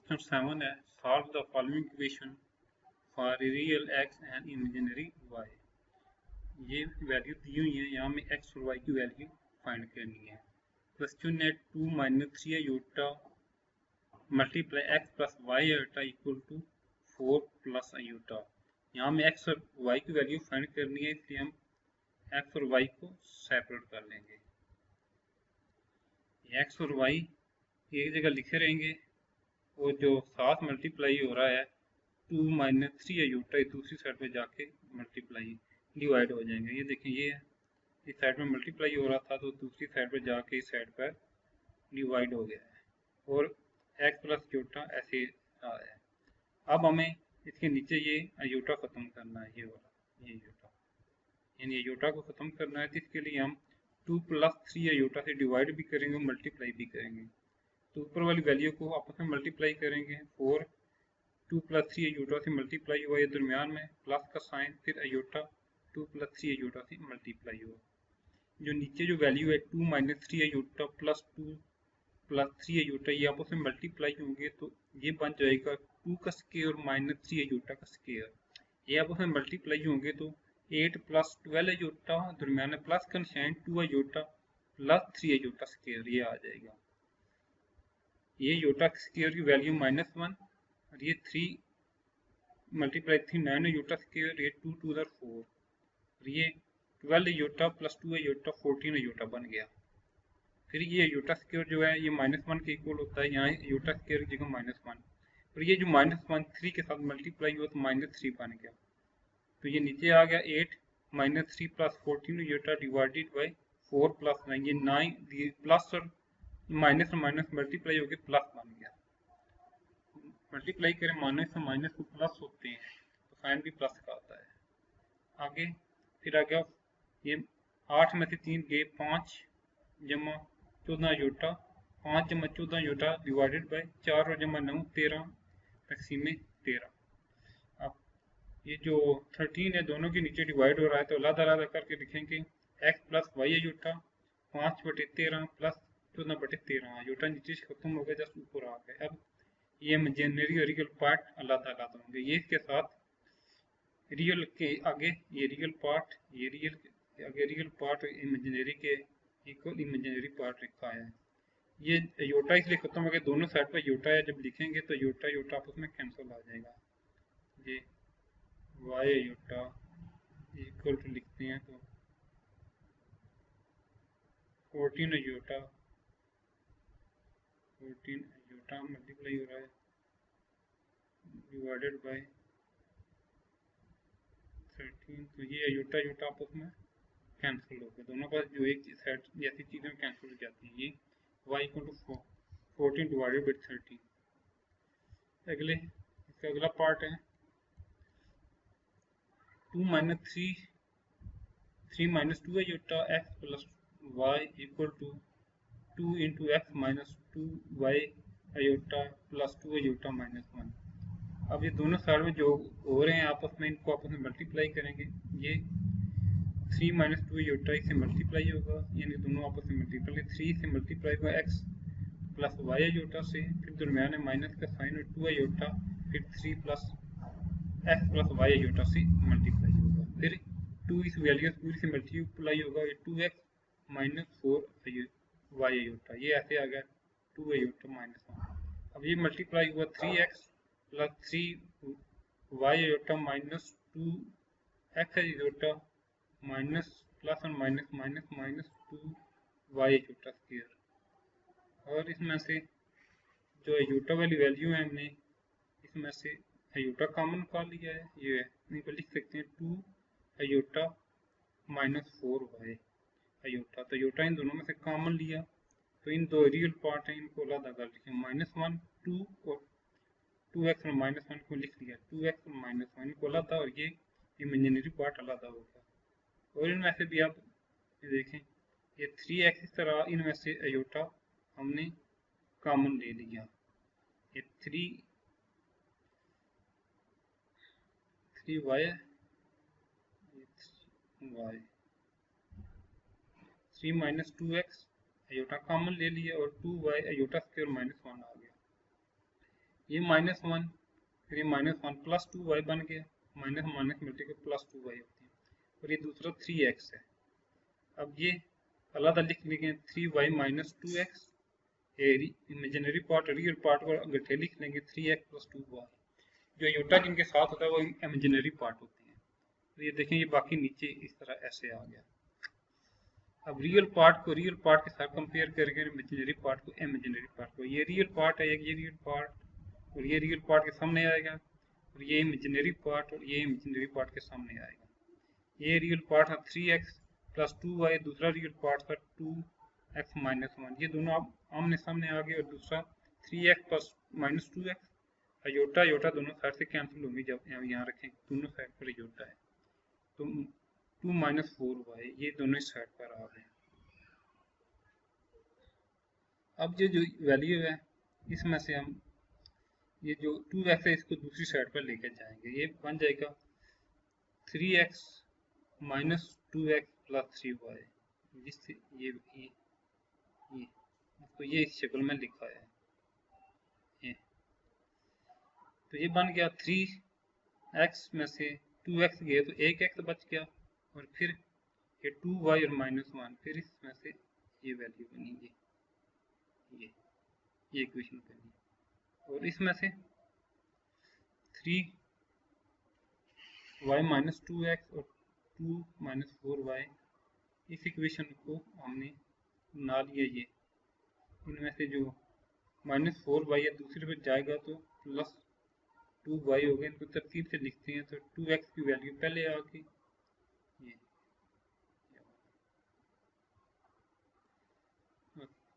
Question 7 है solve the following equation for real x and imaginary y. ये value दी हुई है, यहाँ में एक्स और वाई की वैल्यू फाइंड करनी है। क्वेश्चन है 2 - 3 iota multiply x plus y iota equal to 4 plus iota. यहाँ में एक्स और वाई की वैल्यू फाइंड करनी है, इसलिए हम एक्स और वाई को सेपरेट कर लेंगे। एक्स और वाई एक जगह लिखे रहेंगे और जो साथ मल्टीप्लाई हो रहा है 2 - 3 आयोटा दूसरी साइड पे जाके मल्टीप्लाई डिवाइड हो जाएंगे। ये देखें, ये है इस साइड में मल्टीप्लाई हो रहा था तो दूसरी साइड पे जाके इस साइड पर डिवाइड हो गया है और एक्स प्लस आयोटा ऐसे आ है। अब हमें इसके नीचे ये आयोटा ख़त्म करना है, ये वाला ये आयोटा, यानी आयोटा को ख़त्म करना है। तो इसके लिए हम 2 + 3 आयोटा से डिवाइड भी करेंगे और मल्टीप्लाई भी करेंगे। तो ऊपर वाली वैल्यू को आपस में मल्टीप्लाई करेंगे। 4 2 + 3 आयोटा से मल्टीप्लाई हुआ, ये दरमियान में प्लस का साइन, फिर आयोटा 2 + 3 आयोटा से मल्टीप्लाई हुआ। जो नीचे जो वैल्यू है 2 - 3 आयोटा प्लस 2 + 3 आयोटा, ये आपस में मल्टीप्लाई होंगे तो ये बन जाएगा 2 का स्क्वायर - 3 आयोटा का स्क्वायर। ये आपस में मल्टीप्लाई होंगे तो 8 + 12 आयोटा, दरमियान में प्लस का निशान 2 आयोटा प्लस 3 आयोटा स्क्वायर, ये आ जाएगा। ये आयोटा स्क्वायर की वैल्यू -1 और ये 3 मल्टीप्लाई थी 9 आयोटा स्क्वायर, ये 2 2 4 और ये 12 आयोटा प्लस 2 आयोटा 14 आयोटा बन गया। फिर ये आयोटा स्क्वायर जो है ये -1 के इक्वल होता है, यहाँ आयोटा स्क्वायर की जगह -1 और ये जो -1 3 के साथ मल्टीप्लाई हुआ तो -3 बन गया। तो ये नीचे आ गया 8 - 3 + 14 आयोटा डिवाइडेड बाई 4 + 9, ये 9 प्लस और माइनस मल्टीप्लाई होकर प्लस बन गया। मल्टीप्लाई करें माइनस से माइनस को प्लस होते हैं तो साइन भी प्लस का आता है। आगे फिर आ गया ये 8 में से 3 गए 5 जमा 14 आयोटा, 5 जमा 14 आयोटा डिवाइडेड बाई 4 और जमा 9 13 तकसीम 13। अब ये जो 13 है दोनों के नीचे डिवाइड हो रहा है तो अलग अलग करके लिखेंगे। X plus y iota 5/13 plus 14/13 iota नीचे से खत्म हो गया, जस्ट ऊपर आ गए। अब ये इमेजिनरी और रियल पार्ट अलग अलग होंगे, ये इसके साथ रियल के आगे ये रियल पार्ट, ये रियल आगे रियल पार्ट इमेजिनरी के इक्वल इमेजिनरी पार्ट लिखा है। ये योटा इसलिए खत्म हो गया, दोनों साइड पर योटा है, जब लिखेंगे तो योटा योटा आपस में कैंसिल आ जाएगा। ये वाई योटा इक्वल टू लिखते हैं तो 14 योटा मल्टीप्लाई हो रहा है डिवाइडेड बाय 13, तो ये योटा योटा आपस में कैंसिल हो गए, दोनों का जो एक सेट जैसी चीज़ें कैंसिल हो जाती हैं। ये y equal to 14 divided by 13। अगले इसका अगला पार्ट है 2 - 3 - 2 iota x plus y equal to 2 × x - 2y iota plus 2 iota -1। अब ये दोनों साइड में जो हो रहे हैं आपस में, इनको आपस में मल्टीप्लाई करेंगे। ये 3 - 2 आयोटा इससे मल्टीप्लाई होगा, यानी दोनों आपस में मल्टीप्लाई, 3 से मल्टीप्लाई होगा x प्लस वाई आयोटा से, फिर दरमियान में माइनस का साइन और 2 आयोटा, फिर 3 + x प्लस वाई आयोटा से मल्टीप्लाई होगा। फिर 2 इस वैल्यू पूरी से मल्टीप्लाई होगा, ये 2x - 4 वाई आयोटा, ये ऐसे आ गया 2 आयोटा -1। अब ये मल्टीप्लाई हुआ 3x plus 3 y iota minus 2x iota minus plus और minus minus minus 2 y iota square. और इसमें से जो आयोटा वाली वैल्यू है हमने इसमें से आयोटा कॉमन निकाल लिया है, ये इनको लिख सकते हैं 2 आयोटा -4 वाई आयोटा। तो आयोटा इन दोनों में से कॉमन लिया तो इन दो रियल पार्ट हैं, इनको अलग अलग लिखे, -1 2 और 2x और -1 को लिख लिया, 2x और -1 को अलग था और ये इमेजिनरी पार्ट अलग हो गया। और इनमें से भी आप देखें ये 3x इस तरह, इनमें से आयोटा हमने कॉमन ले लिया, ये 3y 3 - 2x आयोटा कॉमन ले लिया और 2y आयोटा स्क्वायर -1 आ गया। ये -1, फिर ये -1 प्लस 2y बन गया, माइनस माइनस मिलते के प्लस 2y होती है, और ये दूसरा 3x है। अब ये अलग लिख लेंगे 3y minus 2x, imaginary part, real part को गठे लिख लेंगे 3x प्लस 2y। जो योटा जिनके साथ होता है वो इमेजिनरी पार्ट होती है। तो ये देखें, ये बाकी नीचे इस तरह ऐसे आ गया। अब रियल पार्ट को रियल पार्ट के साथ कंपेयर करेंगे, इमेजिनरी पार्ट को इमेजिनरी पार्ट को। ये रियल पार्ट है, ये रियल पार्ट, और ये रियल पार्ट के सामने आएगा, और ये इमेजिनरी पार्ट और ये इमेजिनरी पार्ट के सामने आएगा। ये रियल पार्ट था 3x प्लस 2y, दूसरा रियल पार्ट था 2x माइनस 1। ये दोनों अब आमने सामने आ गए, और दूसरा 3x plus minus 2x, iota iota दोनों साइड से कैंसिल होंगे। जब यहाँ रखें दोनों साइड पर योटा है, तो 2 माइनस 4y ये दोनों इस साइड पर आ गए। अब ये जो वैल्यू है, इसमें से हम ये जो 2x है इसको दूसरी साइड पर लेकर जाएंगे। ये बन जाएगा 3x minus 2x plus 3y, जिससे ये तो ये इस शक्ल में लिखा है। ये तो ये बन गया 3x में से 2x गया तो 1x बच गया, और फिर ये 2y और -1, फिर इसमें से ये वैल्यू बनी, ये इक्वेशन बनी, और इसमें से 3y माइनस 2x और 2 माइनस 4y, इस इक्वेशन को हमने बना लिया। ये इनमें से जो -4y है दूसरे पर जाएगा तो प्लस 2y हो गया। इनको तरतीब से लिखते हैं तो 2x की वैल्यू पहले आ गई, ये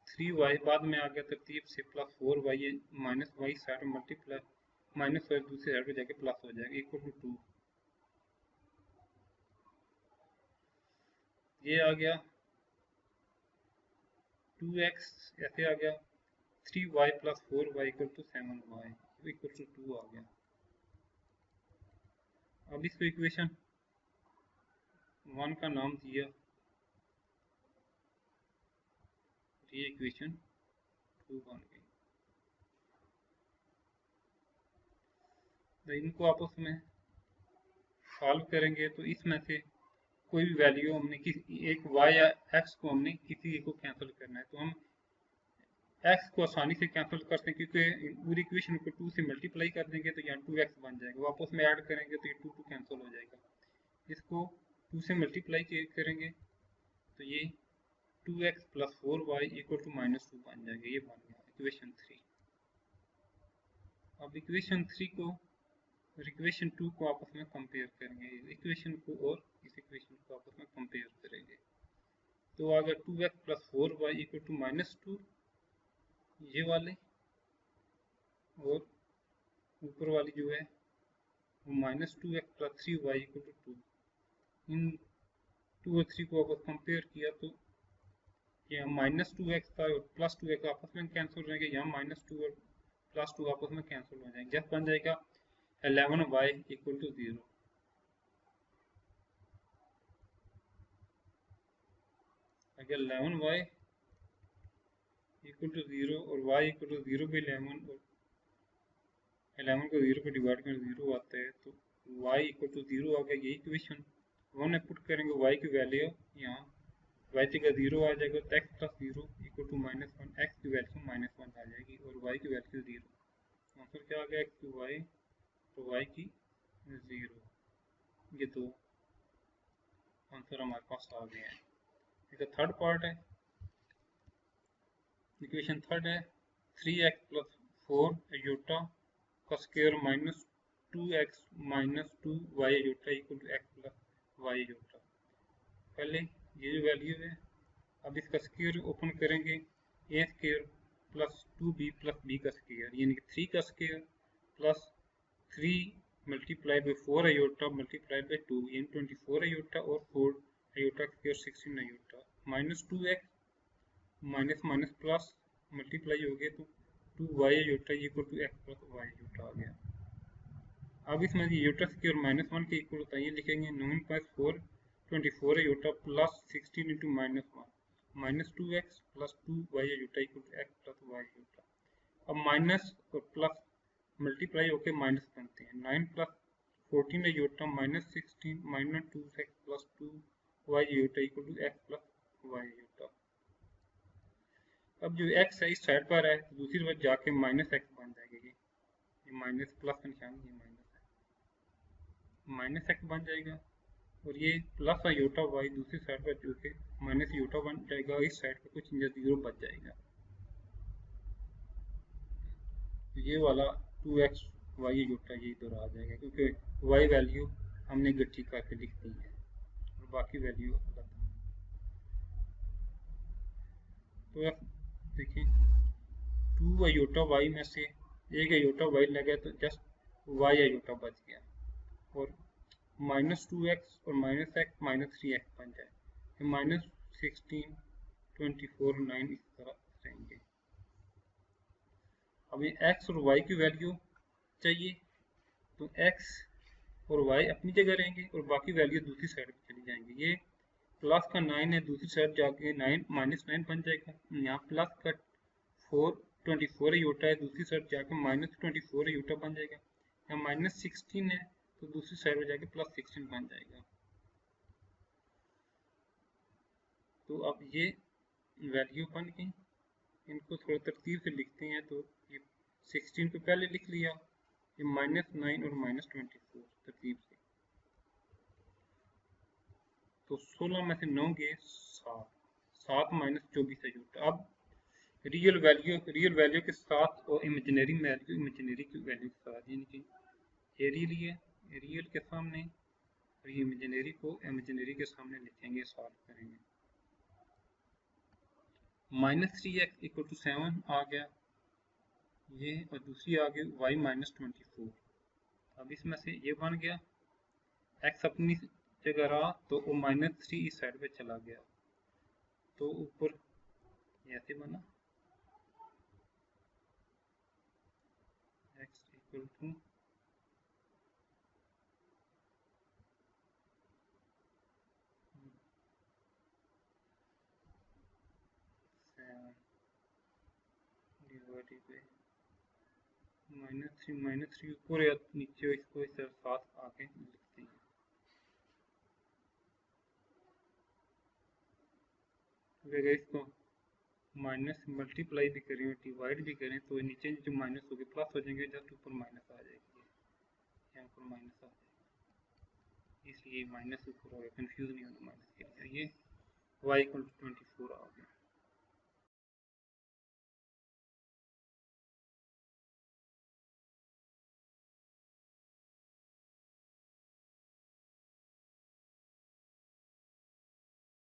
3y बाद में आ गया तरतीब से, प्लस 4y, ये माइनस y साइड में मल्टीप्लाई, माइनस y दूसरी साइड पर जाके प्लस हो जाएगा, इक्वल टू 2। ये आ गया 2x, ऐसे आ गया 3y plus 4y equal to 7y equal to 2 आ गया। अब इसको इक्वेशन 1 का नाम दिया, ये इक्वेशन 2 बन गई। तो इनको आपस में सॉल्व करेंगे तो इसमें से कोई भी वैल्यू हमने किसी एक y या x को हमने किसी एक को कैंसिल करना है, तो हम x को आसानी से कैंसिल कर सकते हैं, क्योंकि पूरी इक्वेशन को 2 से मल्टीप्लाई कर देंगे तो यहाँ 2x बन जाएगा, वापस में ऐड करेंगे तो ये 2 कैंसिल हो जाएगा। इसको 2 से मल्टीप्लाई करेंगे तो ये 2x plus 4y equal to -2 बन जाएगा। ये बन गया इक्वेशन 3। अब इक्वेशन 3 को और इक्वेशन 2 को आपस में कंपेयर करेंगे, इस इक्वेशन को और इस इक्वेशन को आपस में कंपेयर करेंगे तो आ गया 2x plus 4y equal to -2, ये वाले, और ऊपर वाली जो है वो -2x plus 3y equal to 2। इन 2 और 3 को आपस कंपेयर किया तो यहाँ -2x था और प्लस 2x आपस में कैंसिल हो जाएंगे, यहाँ -2 और प्लस 2 आपस में कैंसिल हो जाएंगे, जब बन जाएगा 11y इक्वल टू 0। अगर 11y इक्वल टू 0 और y इक्वल टू 0 पे 11 और 11 को 0 पे डिवाइड कर 0 आता है, तो y इक्वल टू 0 आ गया। यही इक्वेशन 1 में पुट करेंगे, y की वैल्यू यहाँ y जगह 0 आ जाएगा, तो x plus 0 equal to -1, x की वैल्यू -1 आ जाएगी और y की वैल्यू 0। आंसर क्या आ गया, x की y तो y की 0। ये दो आंसर हमारे पास आ गए हैं। इसका थर्ड पार्ट है, इक्वेशन थर्ड है 3x प्लस 4 अयोटा का square minus 2x minus 2y iota equal to x plus y iota. पहले ये जो वैल्यू है, अब इसका स्क्वायर ओपन करेंगे, a square plus 2b plus b का स्क्वायर, यानी कि 3 का square plus 3 multiply by 4 iota multiply by 2, यानी 24 अयोटा और 4 iota square 16 iota, minus 2x minus minus plus multiply हो गया तो 2y iota equal to x plus y iota आ गया। अब इसमें अयोटा स्क्वायर -1 के इक्वल होता है, ये लिखेंगे 9/4 24 iota plus 16 into -1 minus 2x plus 2y iota equal to x plus y iota. अब माइनस और प्लस मल्टीप्लाई होके माइनस बनते हैं। 9 plus 14 iota minus 16 minus 2x plus 2y iota equal to x plus y iota. अब जो x है इस side पर है तो दूसरी तरफ जाके माइनस x बन जाएगा। ये माइनस प्लस का निशान, ये माइनस है, माइनस x बन जाएगा। और ये प्लस आयोटा y दूसरी साइड पर जो कि माइनस आयोटा बन जाएगा, इस साइड पर कुछ जीरो बच जाएगा। ये वाला 2x y आयोटा ये इधर आ जाएगा क्योंकि y वैल्यू हमने गट्ठी करके लिख दी है और बाकी वैल्यू अलग। तो देखिए 2 आयोटा y में से एक आयोटा y लगा तो जस्ट y आयोटा बच गया और माइनस 2x और माइनस x माइनस 3x बन जाए। माइनस 16 24 9 इस तरह रहेंगे। हमें x और y की वैल्यू चाहिए तो x और y अपनी जगह रहेंगे और बाकी वैल्यू दूसरी साइड पे चली जाएंगी। ये प्लस का 9 है, दूसरी साइड जाके 9 माइनस 9 बन जाएगा। यहाँ प्लस का 24 आयोटा है, दूसरी साइड जाके माइनस 24 आयोटा बन जाएगा। यहाँ माइनस 16 है तो दूसरी साइड में जाके प्लस 16 बन जाएगा। तो अब ये वैल्यू बन गई। इनको थोड़ा तरतीब से लिखते हैं तो ये 16 को पहले लिख लिया, ये माइनस 9 और माइनस 24 तरतीब से। तो 16 में से 9 गए 7, 7 माइनस 24 आयोटा। अब रियल वैल्यू के साथ और इमेजिनरी की वैल्यू के साथ, यानी कि ये रियल के सामने और ये इमेजिनरी को इमेजिनरी के सामने लिखेंगे, सॉल्व करेंगे। माइनस 3x इक्वल टू 7 आ गया ये, और दूसरी आ गई y माइनस 24। अब इसमें से ये बन गया, x अपनी जगह रहा तो वो माइनस 3 इस साइड पे चला गया तो ऊपर ऐसे बना x equal to 7 divided by minus 3 ऊपर या नीचे, इसको इस तरह साथ आके लिखते हैं। अगर इसको माइनस मल्टीप्लाई भी करें और डिवाइड भी करें तो नीचे जो माइनस हो गए प्लस हो जाएंगे, जस्ट ऊपर माइनस आ जाएगी, यहाँ पर माइनस आ जाएगा, इसलिए माइनस ऊपर हो गया, कंफ्यूज नहीं होना माइनस के लिए। ये y इक्वल टू 24